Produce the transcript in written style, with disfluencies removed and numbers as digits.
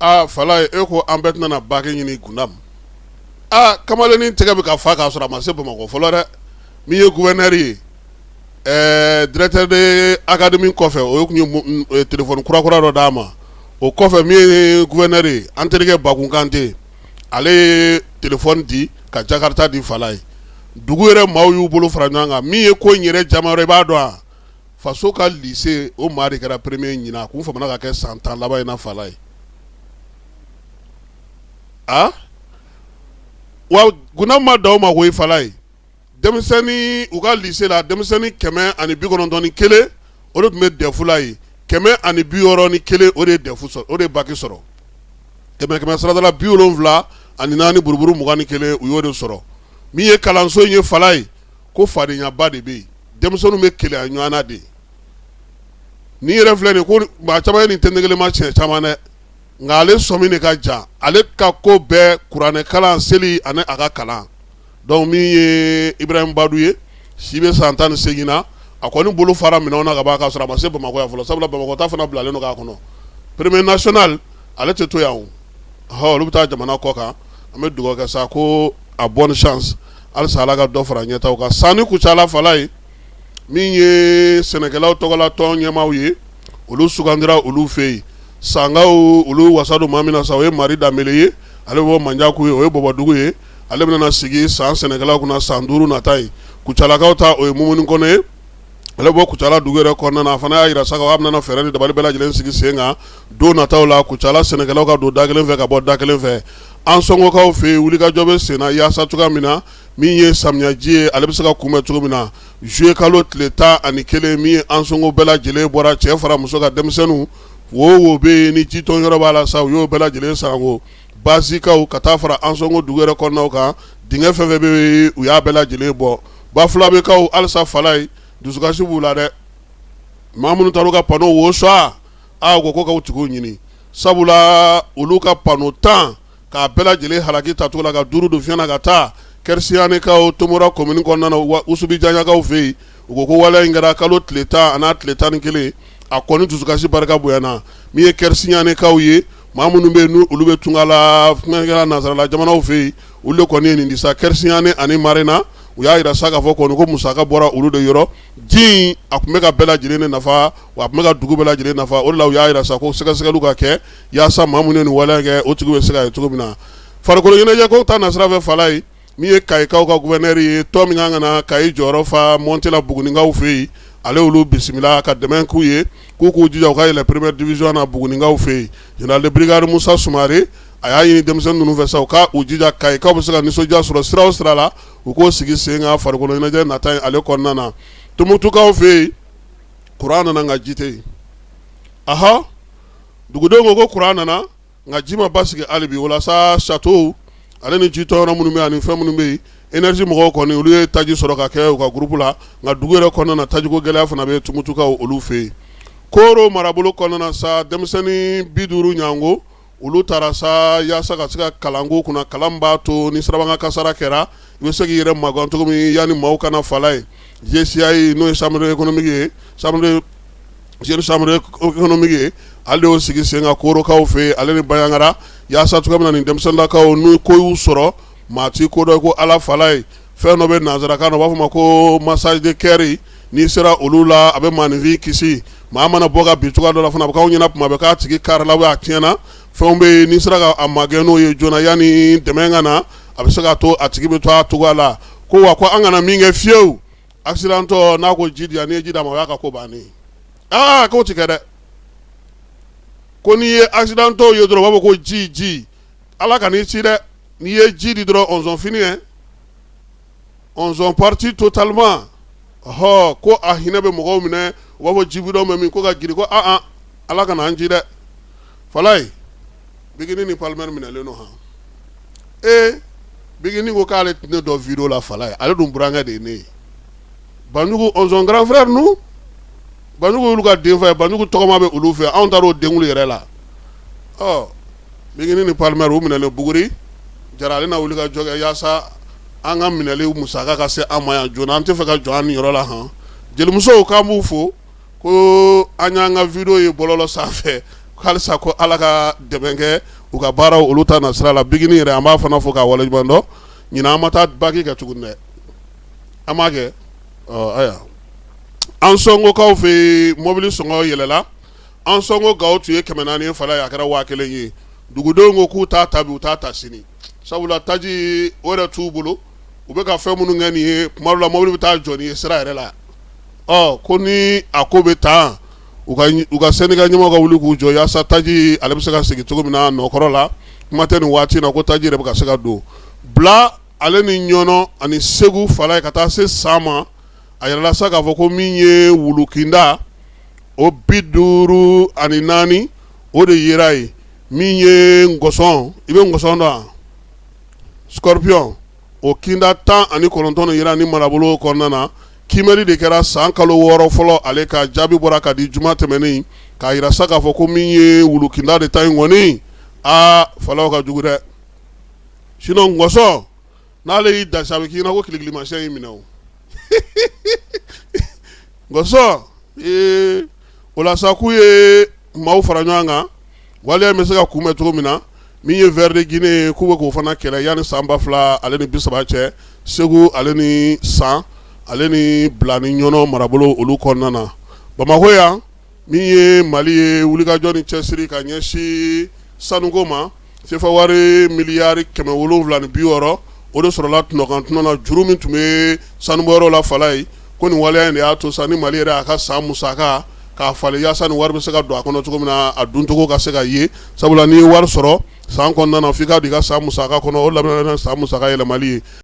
Fala e ko an bɛɛ tɛna ba kɛ ɲini kunda kamalenin tɛgɛ bɛ ka fa k'a sɔrɔ a ma se Bamakɔ fɔlɔ dɛ min ye gouverneur ye directeur de académie kɔfɛ o kun ye téléphone kura dɔ d'a ma o kɔfɛ min ye gouverneur ye an terikɛ Bakun Kante ale ye téléphone di ka Jakarta di Fala ye dugu yɛrɛ maaw y'u bolo fara ɲɔgɔn kan min ye ko in yɛrɛ jama wɛrɛ i b'a dɔn a faso ka lycée o maa de kɛra premier ɲina a kun famana ka kɛ san 10 laban in na Fala ye wa guna ma daw ma ko i Fala ye denmisɛnnin u ka lycée la denmisɛnnin 191 o de tun bɛ DEF la ye 161 o de ye DEF sɔrɔ o de ye bac sɔrɔ 100 saradala 74 buruburu 21 u y'o de sɔrɔ min ye kalanso in ye Fala ye ko fadenyaba de bɛ yen denmisɛnninw bɛ keleya ɲɔgɔn na de ni yɛrɛ filɛ nin ko maa caman ye nin tɛntɛngelema tiɲɛ caman dɛ nka ale sɔmi de ka jan ale ka ko bɛɛ kuranɛ kalan seli ani a ka kalan donc min ye Ibrahim Badu ye si bɛ san 18 na a kɔni bolo fara minɛnw na ka ban k'a sɔrɔ a ma se Bamakɔ yan fɔlɔ sabula Bamakɔ ta fana bilalen don k'a kɔnɔ premier national ale tɛ to yan olu bɛ taa jamana kɔ kan an bɛ dugawu kɛ sa ko a bonne chance halisa Ala ka dɔ fara ɲɛtaw kan Sani Kucala Fala ye min ye sɛnɛkɛlaw tɔgɔlatɔn ɲɛmaaw ye olu sugandira olu fɛ yen sangaw olu wasadu maa min na sa o ye mardi ye ale bɛ bɔ Mandiakou ye o ye Bɔbɔdugu ye ale bɛna sigi san sɛnɛkɛlaw kunna san 5 nata ye Kucalakaw ta o ye Mumuni Kɔnɛ ye ale bɔ Kucala dugu yɛrɛ kɔnɔna na a fana y'a jira sa k'a bɛna fɛɛrɛ ni dabali bɛɛ lajɛlen sigi sen kan don nataw la Kucala sɛnɛkɛlaw ka don da kelen fɛ ka bɔ da kelen fɛ an sɔngɔkaw fɛ yen wulikajɔ bɛ sen na yaasa cogoya min na min ye samiyaji ye ale bɛ se ka kunbɛn cogo min na juillet kalo tile 11 min ye an sɔngɔ bɛɛ lajɛlen bɔra cɛ fara muso ka denmisɛnninw wo bɛ yen ni jitɔn yɔrɔ b'a la sa u y'o bɛɛ lajɛlen sanko basikaw ka taa fara an sɔngɔ dugu yɛrɛ kɔnɔnaw kan dingɛ fɛn fɛn bɛ yen u y'a bɛɛ lajɛlen bɔ Bafulabekaw halisa Fala ye dusukasi b'u la dɛ maa minnu taar'u ka pano wo sɔa u ko k'aw tigiw ɲini sabula olu ka pano 10 k'a bɛɛ lajɛlen halaki tacogo la ka 5 don fiɲɛ na ka taa Kɛrisiyanekaw Tomora commune kɔnɔna na Usubi Janɲakaw fɛ yen u ko ko waleya in kɛra kalo tile 10 a n'a tile 11 a kɔni dusukasi barika bonyana min ye Kɛrisiyanekaw ye maa minnu bɛ yen olu bɛ tunga la nanzarala jamanaw fɛ yen olu de kɔni ye nin di sa Kɛrisiyane ani Marina u y'a jira sa k'a fɔ kɔni ko musaka bɔra olu de yɔrɔ ji a tun bɛ ka bɛɛ lajɛlen de nafa wa a tun bɛ ka dugu bɛɛ lajɛlen nafa o de la u y'a jira sa ko sɛgɛsɛgɛliw ka kɛ yaasa maa minnu ye nin waleya kɛ o tigi bɛ se ka ye cogo min na farikolo ɲɛnajɛ ko ta nasira fɛ Fala ye min ye Kayikaw ka gouverneur ye tɔn min kan ka na Kayi jɔyɔrɔ fa Montela Buguninkaw fɛ yen ale olu bisimila ka dɛmɛ k'u ye k'u jija u ka yɛlɛ première division na Buguninkaw fɛ yen général de brigade Musa Sumare a y'a ɲini denmisɛnnin ninnu fɛ sa u ka u jija Kayikaw bɛ se ka nisɔndiya sɔrɔ sira o sira la u k'o sigi sen kan farikolo ɲɛnajɛ nata ye ale kɔnɔna na Tumutukaw fɛ yen kuran nana nka ji tɛ yen dugudenw ko ko kuran nana nka ji ma basigi hali bi walasa château ale ni ji tɔyɔrɔ minnu bɛ yen ani fɛn minnu bɛ yen énergie mɔgɔw kɔni olu ye taji sɔrɔ ka kɛ u ka groupe la nka dugu yɛrɛ kɔnɔna na tajiko gɛlɛya fana bɛ Tumutukaw olu fɛ yen Koro marabolo kɔnɔna na sa denmisɛnnin 50 ɲango olu taara sa yaasa ka se ka kalanko kunna kalan b'a to ni sirabaga kasara kɛra i bɛ se k'i yɛrɛ magan cogo min yanni maaw kana Fala ye JCI n'o ye chambre économique ye jeune chambre économique ye ale y'o sigi sen kan Korokaw fɛ ale ni Bayangara yaasa cogo min na nin denmisɛnninlakaw n'u ko y'u sɔrɔ maa ti ko dɔ ko Ala Fala ye fɛn dɔ bɛ nanzarakan na u b'a fɔ ma ko massage de cœur n'i sera olu la a bɛ maaninfin kisi maa mana bɔ ka bin cogoya dɔ la fana a bɛ k'aw ɲɛna tuma bɛɛ k'a tigi kari la a tiɲɛna fɛnw bɛ yen n'i sera ka a magɛn n'o ye joona yanni dɛmɛ ka na a bɛ se ka to a tigi bɛ to a cogoya la ko wa ko an kana min kɛ fiyewu accident tɔ n'a ko ji di yan n'i ye ji d'a ma o y'a ka ko bannen k'o ti kɛ dɛ ko n'i ye accident tɔ ye dɔrɔn u b'a fɔ ko ji Ala ka n'i ci dɛ n'i ye ji di dɔrɔn on sont fini on sont partis totalement ko a hinɛ bɛ mɔgɔw minɛ u b'a fɔ ji bidɔn bɛ min ko ka girin ko Ala ka n'an ci dɛ Fala ye Bigini ni Palmer minɛlen don Bigini ko k'ale tɛ ne dɔn vidéo la Fala ye ale dun burankɛ de ye ne ye Banjugu on sont grand frère nous Banjugu olu ka den fa ye Banjugu tɔgɔma bɛ olu fɛ anw taar'o denkuli yɛrɛ la Bigini ni Palmer u minɛlen Buguri Jara ale na wuli ka jɔ kɛ yaasa an ka minɛli musaka ka se an ma yan joona an tɛ fɛ ka jɔ an ni yɔrɔ la jelimusow k'an b'u fo ko an y'an ka vidéo ye bɔlɔlɔ sanfɛ halisa ko ala ka dɛmɛ kɛ u ka baaraw olu ta na sira la bigini yɛrɛ an b'a fana fɔ k'a waleɲuman dɔn ɲinan an ma taa baki kɛ tuguni dɛ an m'a kɛ aya an sɔnkokaw fɛ mobili sɔngɔ yɛlɛla an sɔnko gawo tun ye 400 fala ye a kɛra 1000 ye dugudenw ko k'u t'a ta bi u t'a ta sini sabula taji o yɛrɛ t'u bolo u bɛ ka fɛn minnu kɛ nin ye kuma dɔ la mobili bɛ taa jɔ nin ye sira yɛrɛ la ko ni a ko bɛ taa u ka sɛnɛga ɲɛmɔgɔ ka wuli k'u jɔ yaasa taji ale bɛ se ka segin cogo min na nɔkɔrɔ la kuma tɛ nin waati na ko taji yɛrɛ bɛ ka se ka don bila ale ni ɲɔnɔ ani segu fala ye ka taa se san ma a yɛrɛla sa k'a fɔ ko min ye wulukinda o 54 o de yera ye min ye ngɔsɔn i bɛ ngɔsɔn dɔn scorpion o kinda 19 yera ni marabolo kɔnɔna na kimɛri de kɛra san kalo 6 fɔlɔ ale ka jaabi bɔra ka di juma tɛmɛnen k'a yira sa k'a fɔ ko min ye wulukinda de ta in kɔni falaw ka jugu dɛ sinon ngɔsɔn n'ale y'i dasi a bɛ k'i ɲɛna ko kilikilimasiyɛn y'i minɛ o ngɔsɔn o la sa k'u ye maaw fara ɲɔgɔn kan waleya bɛ se ka kunbɛn cogo min na min ye vert de Guinée ye k'u bɛ k'o fana kɛlɛ yanni san 2000 ale ni 30 cɛ segu ale ni san ale ni bila ni ɲɔnɔ marabolo olu kɔnɔna na Bamako yan min ye Mali ye wulikajɔ ni cɛsiri ka ɲɛsin sanuko ma sefa wari miliyari 760 o de sɔrɔla tunɔkan na juru min tun bɛ sanubɔyɔrɔ la fala ye ko nin waleya in de y'a to sa ni Mali yɛrɛ a ka san musaka k'a falen yaasa nin wari bɛ se ka don a kɔnɔ cogo min na a duncogo ka se ka ye sabula n'i ye wari sɔrɔ san kɔnɔna na f'i ka don i ka san musaka kɔnɔ o labɛn san musaka yɛlɛmali ye